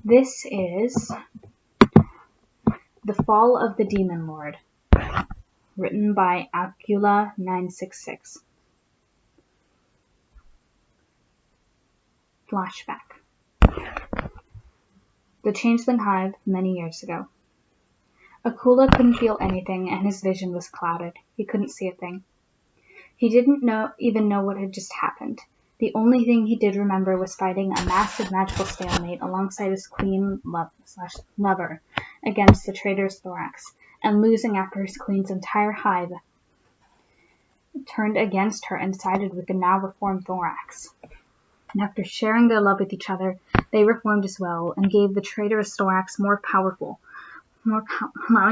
This is The Fall of the Demon Lord, written by Akula 966. Flashback. The changeling hive many years ago. Akula couldn't feel anything and his vision was clouded. He couldn't see a thing. He didn't even know what had just happened. The only thing he did remember was fighting a massive magical stalemate alongside his queen lover against the traitor's Thorax, and losing after his queen's entire hive turned against her and sided with the now reformed Thorax. And after sharing their love with each other, they reformed as well and gave the traitorous Thorax allowing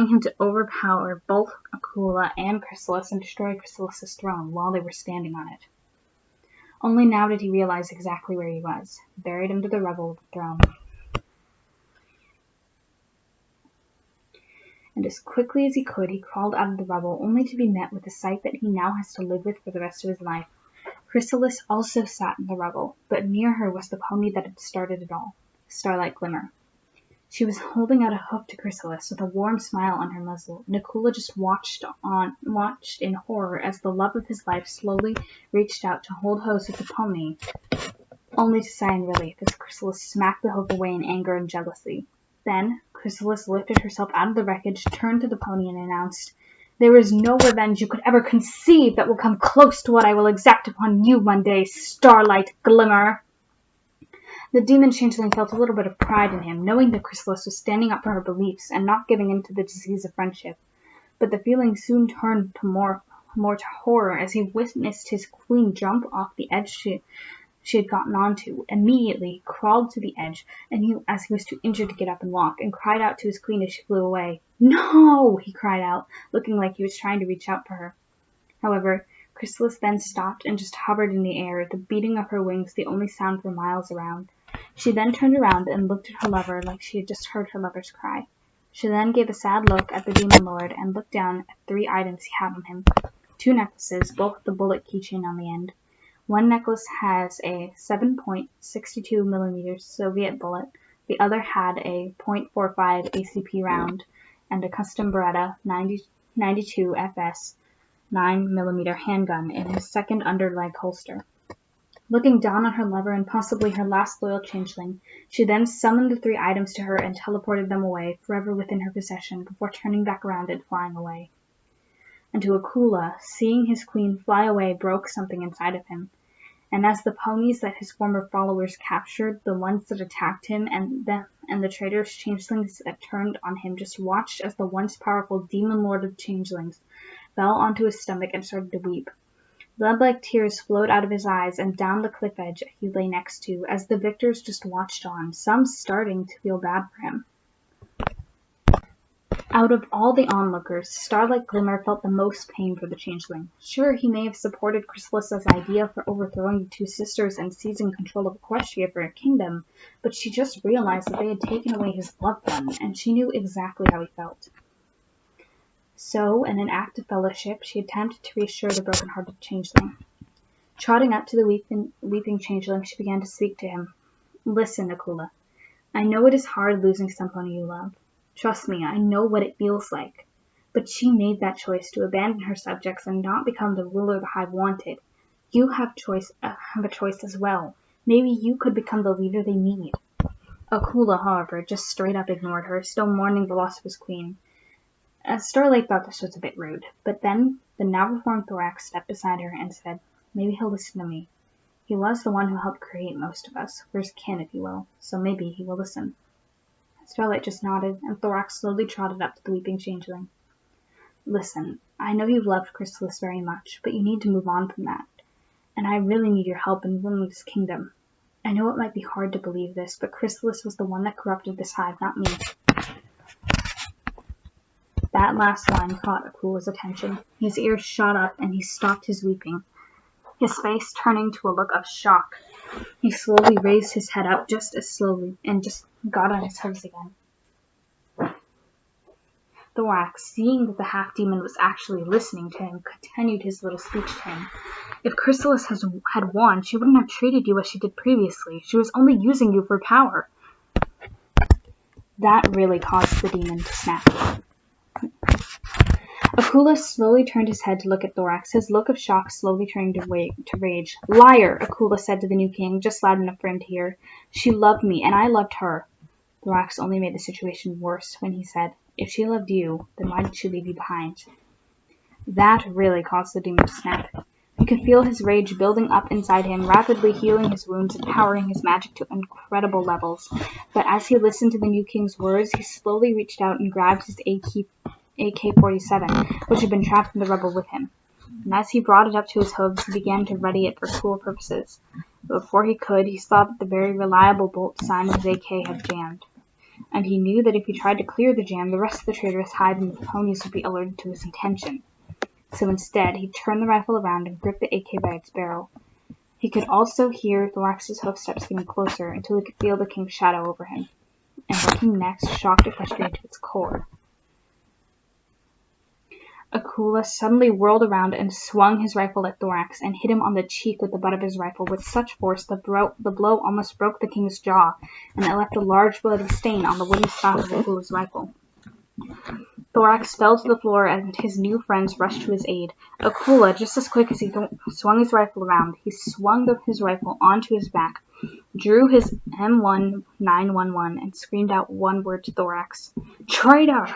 him to overpower both Akula and Chrysalis and destroy Chrysalis's throne while they were standing on it. Only now did he realize exactly where he was, buried under the rubble of the throne. And as quickly as he could, he crawled out of the rubble, only to be met with a sight that he now has to live with for the rest of his life. Chrysalis also sat in the rubble, but near her was the pony that had started it all, Starlight Glimmer. She was holding out a hoof to Chrysalis with a warm smile on her muzzle, and Akula just watched in horror as the love of his life slowly reached out to hold hose with the pony, only to sigh in relief as Chrysalis smacked the hoof away in anger and jealousy. Then Chrysalis lifted herself out of the wreckage, turned to the pony, and announced, "There is no revenge you could ever conceive that will come close to what I will exact upon you one day, Starlight Glimmer." The demon changeling felt a little bit of pride in him, knowing that Chrysalis was standing up for her beliefs and not giving in to the disease of friendship. But the feeling soon turned to more to horror as he witnessed his queen jump off the edge she had gotten onto. Immediately he crawled to the edge, as he was too injured to get up and walk, and cried out to his queen as she flew away. "No!" he cried out, looking like he was trying to reach out for her. However, Chrysalis then stopped and just hovered in the air, the beating of her wings the only sound for miles around. She then turned around and looked at her lover like she had just heard her lover's cry. She then gave a sad look at the demon lord and looked down at 3 items he had on him. 2 necklaces, both with the bullet keychain on the end. One necklace has a 7.62 millimeter Soviet bullet, the other had a .45 ACP round, and a custom Beretta 92 FS 9mm handgun in his second underleg holster. Looking down on her lover and possibly her last loyal changeling, she then summoned the 3 items to her and teleported them away, forever within her possession, before turning back around and flying away. And to Akula, seeing his queen fly away broke something inside of him. And as the ponies that his former followers captured, the ones that attacked him, and the traitorous changelings that turned on him just watched as the once powerful demon lord of changelings fell onto his stomach and started to weep. Blood-like tears flowed out of his eyes and down the cliff edge he lay next to, as the victors just watched on, some starting to feel bad for him. Out of all the onlookers, Starlight Glimmer felt the most pain for the changeling. Sure, he may have supported Chrysalis's idea for overthrowing the 2 sisters and seizing control of Equestria for a kingdom, but she just realized that they had taken away his loved one, and she knew exactly how he felt. So, in an act of fellowship, she attempted to reassure the broken-hearted changeling. Trotting up to the weeping changeling, she began to speak to him. "Listen, Akula. I know it is hard losing someone you love. Trust me, I know what it feels like. But she made that choice to abandon her subjects and not become the ruler the hive wanted. You have a choice as well. Maybe you could become the leader they need." Akula, however, just straight up ignored her, still mourning the loss of his queen. Starlight thought this was a bit rude, but then the now reformed Thorax stepped beside her and said, "Maybe he'll listen to me. He was the one who helped create most of us, or his kin, if you will, so maybe he will listen." Starlight just nodded, and Thorax slowly trotted up to the weeping changeling. "Listen, I know you loved Chrysalis very much, but you need to move on from that, and I really need your help in ruling this kingdom. I know it might be hard to believe this, but Chrysalis was the one that corrupted this hive, not me." That last line caught Akula's attention. His ears shot up and he stopped his weeping, his face turning to a look of shock. He slowly raised his head up just as slowly and just got on his toes again. Thorax, seeing that the half-demon was actually listening to him, continued his little speech to him. "If Chrysalis had won, she wouldn't have treated you as she did previously. She was only using you for power." That really caused the demon to snap. Akula slowly turned his head to look at Thorax, his look of shock slowly turning to rage. "Liar!" Akula said to the new king, just loud enough for him to hear. "She loved me, and I loved her." Thorax only made the situation worse when he said, "If she loved you, then why did she leave you behind?" That really caused the demon to snap. He could feel his rage building up inside him, rapidly healing his wounds and powering his magic to incredible levels. But as he listened to the new king's words, he slowly reached out and grabbed his AK-47, which had been trapped in the rubble with him. And as he brought it up to his hooves, he began to ready it for cruel purposes. But before he could, he saw that the very reliable bolt sign of his AK had jammed. And he knew that if he tried to clear the jam, the rest of the traitorous hive and the ponies would be alerted to his intention. So instead, he turned the rifle around and gripped the AK by its barrel. He could also hear Thorax's hoofsteps getting closer until he could feel the king's shadow over him. And what came next shocked Equestria to its core. Akula suddenly whirled around and swung his rifle at Thorax and hit him on the cheek with the butt of his rifle with such force the blow almost broke the king's jaw, and it left a large bloody stain on the wooden stock of Akula's rifle. Thorax fell to the floor and his new friends rushed to his aid. Akula, just as quick as he swung his rifle around, he swung his rifle onto his back, drew his M1911, and screamed out one word to Thorax. "Traitor!"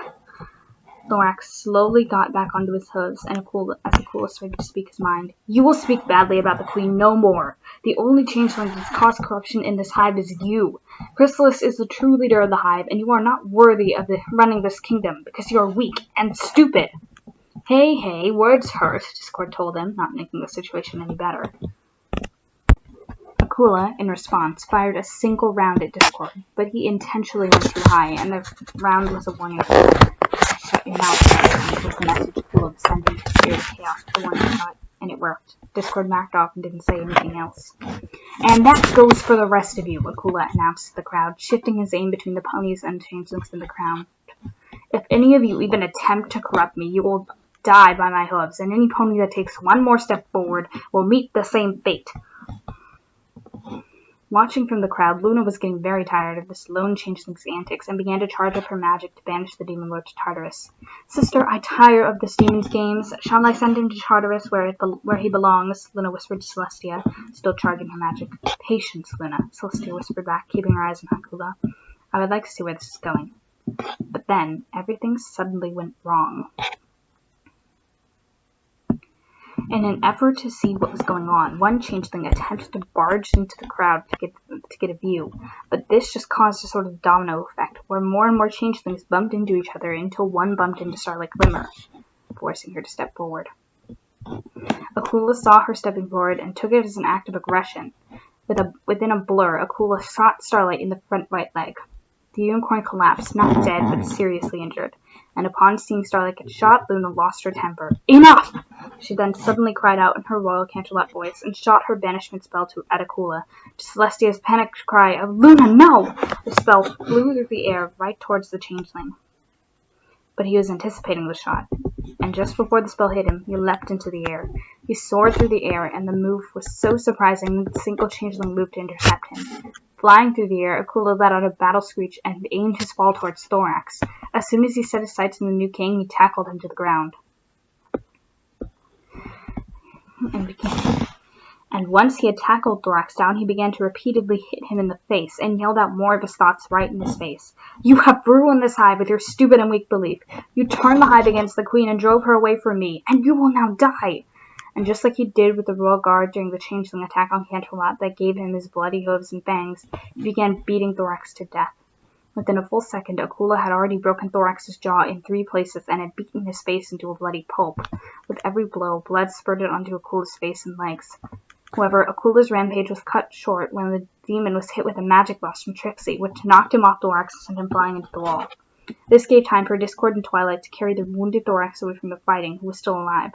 Thorax slowly got back onto his hooves, and Akula started to speak his mind. "You will speak badly about the Queen no more. The only changeling that has caused corruption in this hive is you. Chrysalis is the true leader of the hive, and you are not worthy of running this kingdom, because you are weak and stupid." Hey, words hurt, Discord told him, not making the situation any better. Akula, in response, fired a single round at Discord, but he intentionally went too high, and the round was a warning. "Shut your mouth," was the message Akula was sending to spirit chaos with the warning shot, and it worked. Discord backed off and didn't say anything else. "And that goes for the rest of you," Akula announced to the crowd, shifting his aim between the ponies and changelings in the crowd. "If any of you even attempt to corrupt me, you will die by my hooves, and any pony that takes one more step forward will meet the same fate." Watching from the crowd, Luna was getting very tired of this lone changeling's antics and began to charge up her magic to banish the demon lord to Tartarus. "Sister, I tire of this demon's games. Shall I send him to Tartarus where he belongs?" Luna whispered to Celestia, still charging her magic. "Patience, Luna," Celestia whispered back, keeping her eyes on Akula. "I would like to see where this is going." But then, everything suddenly went wrong. In an effort to see what was going on, one changeling attempted to barge into the crowd to get a view, but this just caused a sort of domino effect, where more and more changelings bumped into each other until one bumped into Starlight Glimmer, forcing her to step forward. Akula saw her stepping forward and took it as an act of aggression. Within a blur, Akula shot Starlight in the front right leg. The unicorn collapsed, not dead, but seriously injured, and upon seeing Starlight get shot, Luna lost her temper. "Enough!" She then suddenly cried out in her royal Canterlot voice and shot her banishment spell at Akula. To Celestia's panicked cry of "Luna, no!" the spell flew through the air right towards the changeling. But he was anticipating the shot, and just before the spell hit him, he leapt into the air. He soared through the air, and the move was so surprising that the single changeling moved to intercept him. Flying through the air, Akula let out a battle screech and aimed his fall towards Thorax. As soon as he set his sights on the new king, he tackled him to the ground. And once he had tackled Thorax down, he began to repeatedly hit him in the face and yelled out more of his thoughts right in his face. "You have ruined this hive with your stupid and weak belief. You turned the hive against the queen and drove her away from me, and you will now die." And just like he did with the royal guard during the changeling attack on Canterlot that gave him his bloody hooves and fangs, he began beating Thorax to death. Within a full second, Akula had already broken Thorax's jaw in 3 places and had beaten his face into a bloody pulp. With every blow, blood spurted onto Akula's face and legs. However, Akula's rampage was cut short when the demon was hit with a magic blast from Trixie, which knocked him off Thorax and sent him flying into the wall. This gave time for Discord and Twilight to carry the wounded Thorax away from the fighting, who was still alive.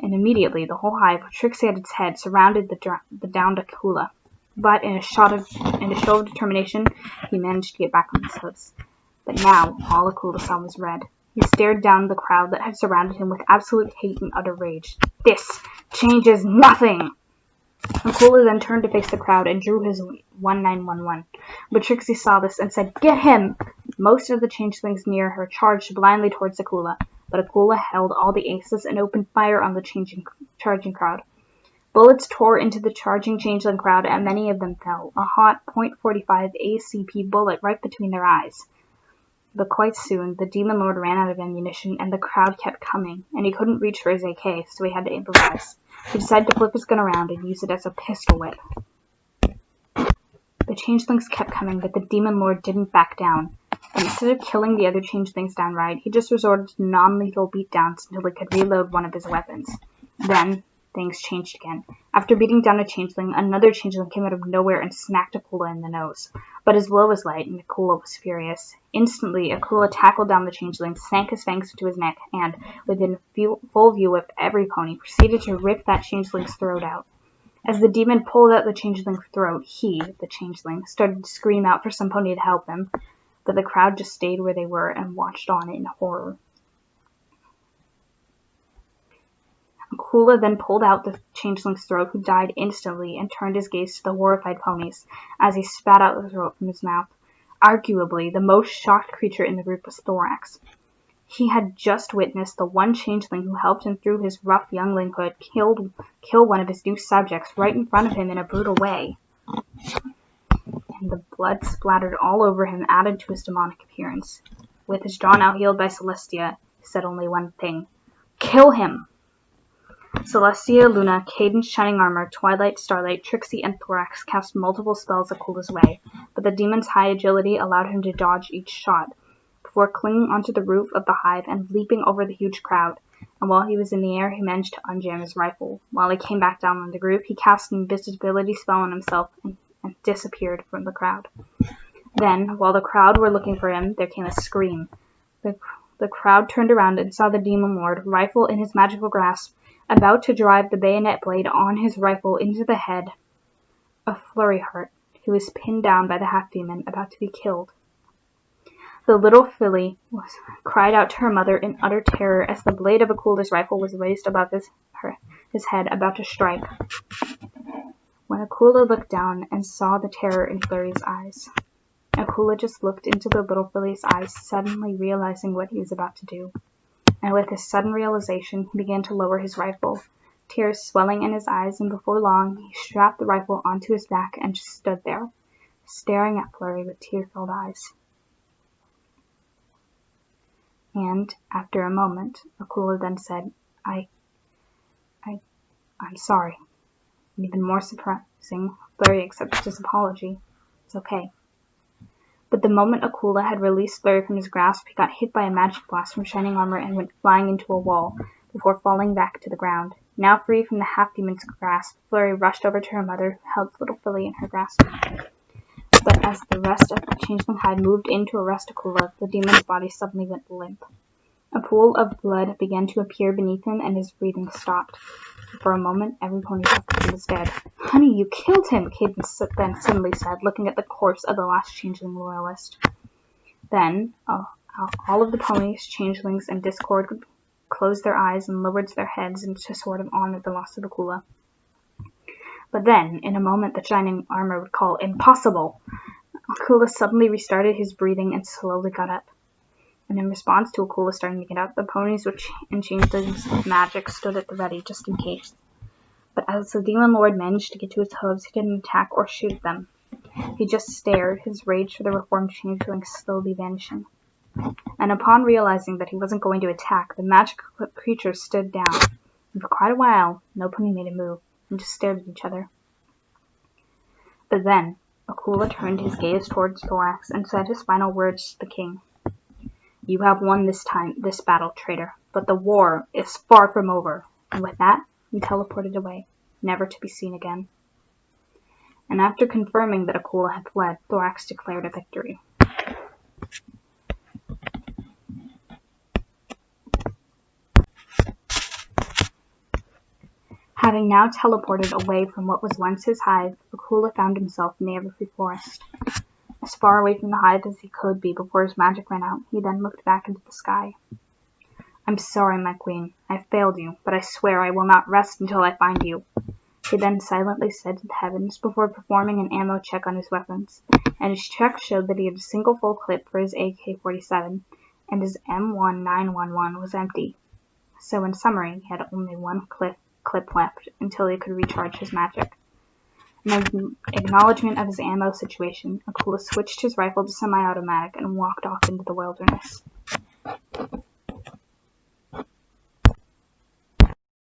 And immediately, the whole hive, with Trixie at its head, surrounded the downed Akula. But in a show of determination, he managed to get back on his hooves. But now, all Akula saw was red. He stared down the crowd that had surrounded him with absolute hate and utter rage. "This changes nothing!" Akula then turned to face the crowd and drew his 1911. But Trixie saw this and said, "Get him!" Most of the changelings near her charged blindly towards Akula, but Akula held all the aces and opened fire on the charging crowd. Bullets tore into the charging changeling crowd, and many of them fell, a hot .45 ACP bullet right between their eyes. But quite soon, the Demon Lord ran out of ammunition, and the crowd kept coming, and he couldn't reach for his AK, so he had to improvise. He decided to flip his gun around and use it as a pistol whip. The changelings kept coming, but the Demon Lord didn't back down. And instead of killing the other changelings downright, he just resorted to non-lethal beatdowns until he could reload one of his weapons. Then, things changed again. After beating down a changeling, another changeling came out of nowhere and smacked Akula in the nose. But his blow was light, and Akula was furious. Instantly, Akula tackled down the changeling, sank his fangs into his neck, and, within full view of every pony, proceeded to rip that changeling's throat out. As the demon pulled out the changeling's throat, he, the changeling, started to scream out for some pony to help him, but the crowd just stayed where they were and watched on in horror. Akula then pulled out the changeling's throat, who died instantly, and turned his gaze to the horrified ponies as he spat out the throat from his mouth. Arguably, the most shocked creature in the group was Thorax. He had just witnessed the one changeling who helped him through his rough younglinghood kill one of his new subjects right in front of him in a brutal way. And the blood splattered all over him added to his demonic appearance. With his jaw now healed by Celestia, he said only one thing: "Kill him!" Celestia, Luna, Cadence, Shining Armor, Twilight, Starlight, Trixie, and Thorax cast multiple spells Akula's way, but the demon's high agility allowed him to dodge each shot, before clinging onto the roof of the hive and leaping over the huge crowd. And while he was in the air, he managed to unjam his rifle. While he came back down on the group, he cast an invisibility spell on himself and disappeared from the crowd. Then, while the crowd were looking for him, there came a scream. The crowd turned around and saw the Demon Lord, rifle in his magical grasp, about to drive the bayonet blade on his rifle into the head of Flurry Heart, who was pinned down by the half-demon, about to be killed. The little filly cried out to her mother in utter terror as the blade of Akula's rifle was raised above his head, about to strike. When Akula looked down and saw the terror in Flurry's eyes, Akula just looked into the little filly's eyes, suddenly realizing what he was about to do. And with this sudden realization, he began to lower his rifle, tears swelling in his eyes, and before long, he strapped the rifle onto his back and just stood there, staring at Flurry with tear-filled eyes. And, after a moment, Akula then said, I'm sorry. And even more surprising, Flurry accepted his apology. It's okay. But the moment Akula had released Flurry from his grasp, he got hit by a magic blast from Shining Armor and went flying into a wall, before falling back to the ground. Now free from the half-demon's grasp, Flurry rushed over to her mother, who held little Filly in her grasp. But as the rest of the changeling hive moved in to arrest Akula, the demon's body suddenly went limp. A pool of blood began to appear beneath him, and his breathing stopped. For a moment, every pony thought that he was dead. "Honey, you killed him," Cadence then suddenly said, looking at the corpse of the last changeling loyalist. Then, all of the ponies, changelings, and Discord closed their eyes and lowered their heads to sort of honor the loss of Akula. But then, in a moment that Shining Armor would call impossible, Akula suddenly restarted his breathing and slowly got up. And in response to Akula starting to get up, the ponies and changelings of magic stood at the ready, just in case. But as the Demon Lord managed to get to his hooves, he didn't attack or shoot at them. He just stared, his rage for the reformed changeling slowly vanishing. And upon realizing that he wasn't going to attack, the magic creature stood down. And for quite a while, no pony made a move, and just stared at each other. But then, Akula turned his gaze towards Thorax and said his final words to the king. "You have won this battle, traitor, but the war is far from over." And with that, he teleported away, never to be seen again. And after confirming that Akula had fled, Thorax declared a victory. Having now teleported away from what was once his hive, Akula found himself in the Everfree Forest. As far away from the hive as he could be before his magic ran out, he then looked back into the sky. "I'm sorry, my queen. I failed you, but I swear I will not rest until I find you." He then silently said to the heavens before performing an ammo check on his weapons, and his check showed that he had a single full clip for his AK-47, and his M1911 was empty. So in summary, he had only one clip left until he could recharge his magic. In acknowledgement of his ammo situation, Akula switched his rifle to semi-automatic and walked off into the wilderness.